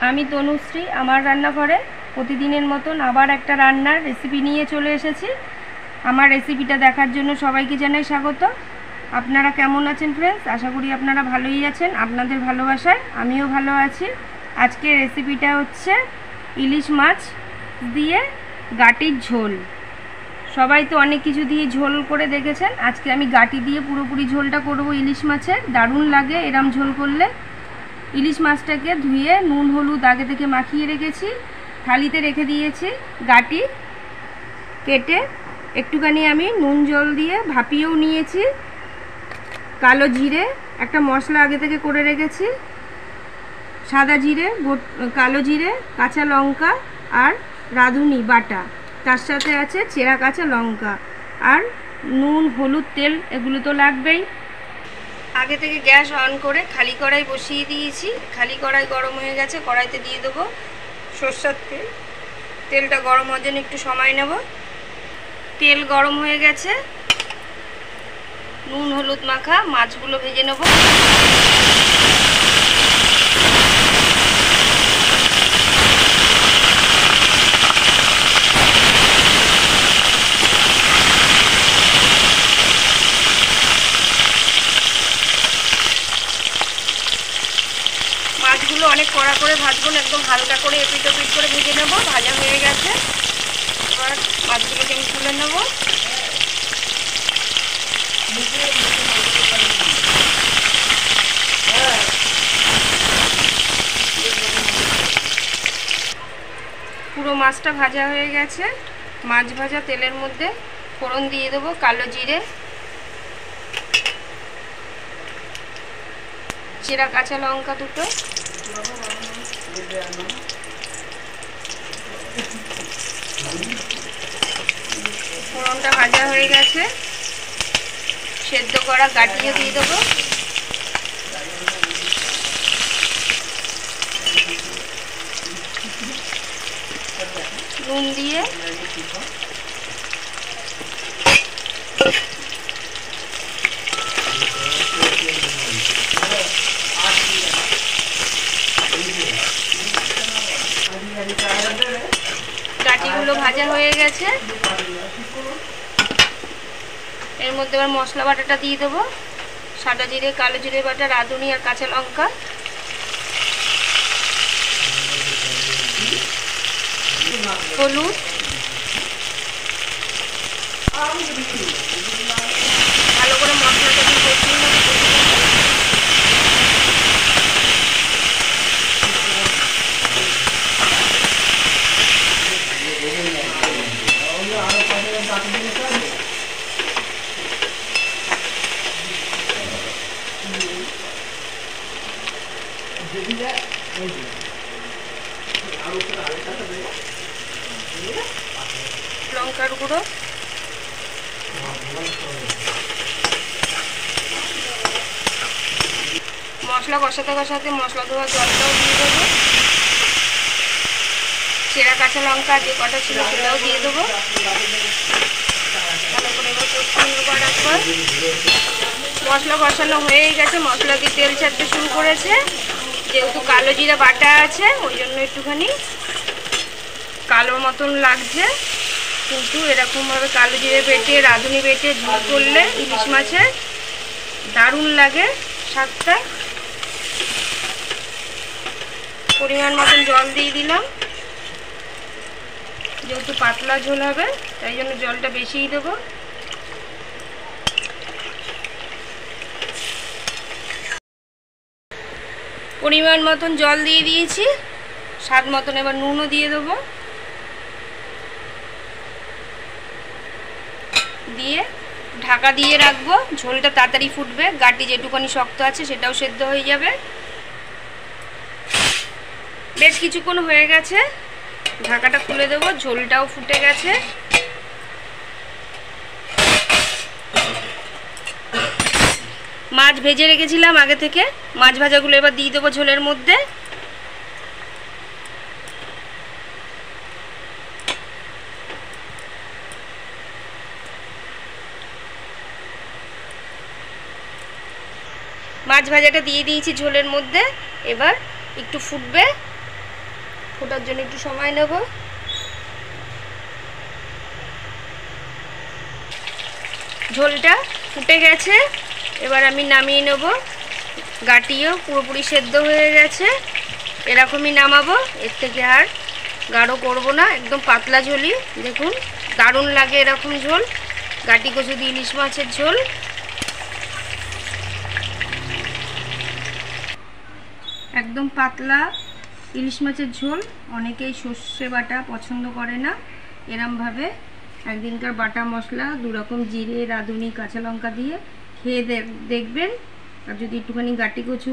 আমি তনুশ্রী আমার রান্নাঘরে প্রতিদিনের মতন আবার একটা রান্নার রেসিপি নিয়ে চলে এসেছি। আমার রেসিপিটা দেখার জন্য সবাইকে জানাই স্বাগত। আপনারা কেমন আছেন ফ্রেন্ডস? আশা করি আপনারা ভালোই আছেন। আপনাদের ভালোবাসায় আমিও ভালো আছি। আজকের রেসিপিটা হচ্ছে ইলিশ মাছ দিয়ে গাটির ঝোল। সবাই তো অনেক কিছু দিয়ে ঝোল করে দেখেছেন, আজকে আমি গাটি দিয়ে পুরোপুরি ঝোলটা করব ইলিশ মাছের। দারুণ লাগে এরম ঝোল করলে। ইলিশ মাছটাকে ধুয়ে নুন হলুদ আগে থেকে মাখিয়ে রেখেছি, থালিতে রেখে দিয়েছি। গাটি কেটে একটুখানি আমি নুন জল দিয়ে ভাপিয়েও নিয়েছি। কালো জিরে একটা মশলা আগে থেকে করে রেখেছি, সাদা জিরে, কালো জিরে, কাঁচা লঙ্কা আর রাঁধুনি বাটা, তার সাথে আছে চেরা কাঁচা লঙ্কা আর নুন হলুদ তেল, এগুলো তো লাগবেই। আগে থেকে গ্যাস অন করে খালি কড়াই বসিয়ে দিয়েছি। খালি কড়াই গরম হয়ে গেছে, কড়াইতে দিয়ে দেবো সরষের তেল। তেলটা গরম হওয়ার জন্য একটু সময় নেব। তেল গরম হয়ে গেছে, নুন হলুদ মাখা মাছগুলো ভেজে নেব। মাছগুলো অনেক কড়া করে ভাজবো না, একদম হালকা করে এপিট ওপিট করে ভেজে নেব। ভাজা হয়ে গেছে, এবার মাছগুলোকে আমি তুলে নেব। পুরো মাছটা ভাজা হয়ে গেছে। মাছ ভাজা তেলের মধ্যে ফোড়ন দিয়ে দেবো কালো জিরে, চেরা কাঁচা লঙ্কা দুটো, ফোড়নটা ভাজা হয়ে গেছে। সেদ্ধ করা গাটিও দিয়ে দেবো। নুন দিয়ে গাটিগুলো ভাজা হয়ে গেছে। এর মধ্যে এবার মশলা বাটাটা দিয়ে দেবো। সাদা জিরে, কালো জিরে বাটা, রাঁধুনি আর কাঁচা লঙ্কা, হলুদ, ভালো করে মশলাটা দিয়ে কষিয়ে নেব। লঙ্কার গুঁড়ো, মশলা কষাতে কষাতে মশলা ধোয়া জলটাও দিয়ে দেবো। চেরা কাঁচা লঙ্কা যে কটা ছিল সেটাও দিয়ে দেবো। ভালো করে এবার কষিয়ে নেবো। একবার মশলা কষানো হয়েই গেছে, মশলা দিয়ে তেল ছাড়তে শুরু করেছে। যেহেতু কালো জিরা বাটা আছে ওই জন্য একটুখানি কালোর মতন লাগছে, কিন্তু এরকমভাবে কালো জিরে বেটে রাঁধুনি বেটে ঝোল করলে ইলিশ মাছের দারুণ লাগে স্বাদটা। পরিমাণ মতন জল দিয়ে দিলাম, যেহেতু পাতলা ঝোল হবে তাই জন্য জলটা বেশিই দেবো। পরিমাণ মতন জল দিয়ে দিয়েছি, স্বাদ মতন এবার নুনও দিয়ে দেবো। দিয়ে ঢাকা দিয়ে রাখবো, ঝোলটা তাড়াতাড়ি ফুটবে। গাটি যেটুখানি শক্ত আছে সেটাও সেদ্ধ হয়ে যাবে। বেশ কিছুক্ষণ হয়ে গেছে, ঢাকাটা খুলে দেবো। ঝোলটাও ফুটে গেছে। মাছ ভেজে রেখেছিলাম আগে থেকে, মাছ ভাজাগুলো এবার দিয়ে দেবো ঝোলের মধ্যে। মাছ ভাজাটা দিয়ে দিয়েছি ঝোলের মধ্যে। এবার একটু ফুটবে, ফোটার জন্য একটু সময় নেব। ঝোলটা ফুটে গেছে, এবার আমি নামিয়ে নেব। গাটিও পুরোপুরি সেদ্ধ হয়ে গেছে, এরকমই নামাবো, এর থেকে আর গাঢ় করব না, একদম পাতলা ঝোলই। দেখুন দারুণ লাগে এরকম ঝোল, গাটি কচু দিয়ে ইলিশ মাছের ঝোল। একদম পাতলা ইলিশ মাছের ঝোল। অনেকেই সর্ষে বাটা পছন্দ করে না, এরমভাবে একদিনকার বাটা মশলা 2 রকম জিরে, রাঁধুনি, কাঁচা লঙ্কা দিয়ে খেয়ে দেখবেন। আর যদি একটুখানি গাটি কচু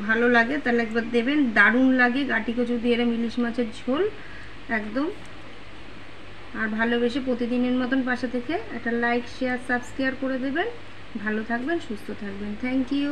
ভালো লাগে তাহলে একবার দেবেন, দারুণ লাগে গাটি কচু দিয়ে এরম ইলিশ মাছের ঝোল একদম। আর ভালোবেসে প্রতিদিনের মতন পাশে থেকে একটা লাইক, শেয়ার, সাবস্ক্রাইব করে দেবেন। ভালো থাকবেন, সুস্থ থাকবেন। Thank you.